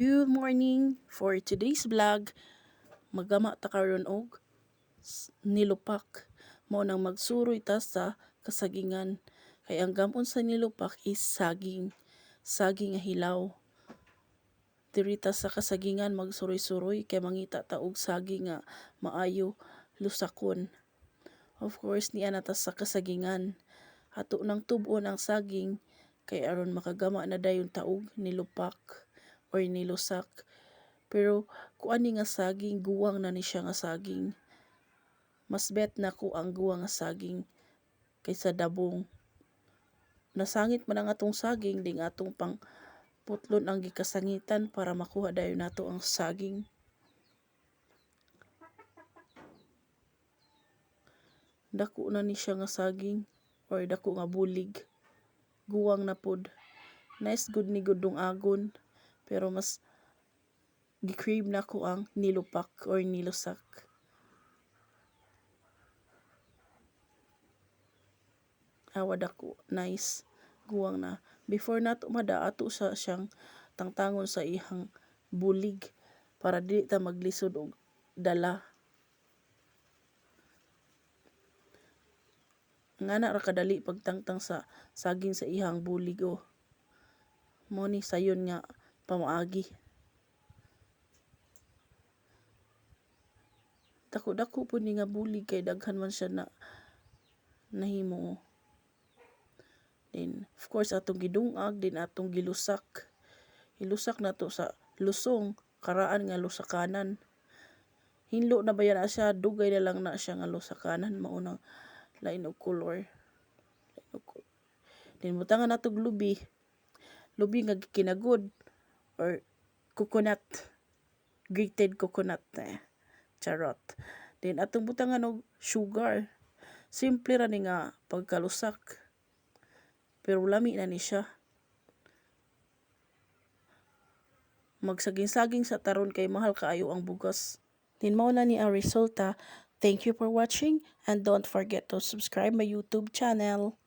Good morning! For today's vlog, magama ta karon og nilupak. Mao nang magsuroy ta sa kasagingan. Kay ang gamon sa nilupak is saging. Saging nga hilaw. Diri ta sa kasagingan magsuroy-suroy kay mangita ta og saging nga maayo lusakon. Of course niya na ta sa kasagingan. Ato nang tub-on ang saging kay aron makagama na dayon taog nilupak or nilusak. Pero kung ani nga saging, guwang na ni siya nga saging. Mas bet na ko ang guwang nga saging kaysa dabong. Nasangit man ang atong saging, ding atong pang putlon ang gikasangitan para makuha dayon nato ang saging. Dako na ni siya nga saging or dako nga bulig. Guwang na pod. Nice good ni gudong agon. Pero mas gi-crave na ko ang nilupak or nilusak. Awad ako, nice, guwang na. Before nato mada, ato sa siyang tangtangon sa ihang bulig para dili ta maglisod og dala. Ngana ra kadali pagtangtang sa saging sa ihang bulig o. Mo ni sayon nga pamaagi. Dako-dako po ni nga bulig kay daghan man siya na nahimo. Then, of course, atong gidungag, din atong gilusak. Ilusak na to sa lusong, karaan nga lusakanan. Hinlo na ba yan siya, dugay na lang na siya nga lusakanan, maunang lain og color. Then, butangan natog lubi. Lubi nga kinagod or coconut. Grated coconut. Charot. Then, atong butangan og sugar. Simple ra ni nga pagkalusak. Pero lami na ni siya. Magsaging-saging sa taron kay mahal kaayo ang bugas. Then mao na ni ang resulta. Thank you for watching and don't forget to subscribe my YouTube channel.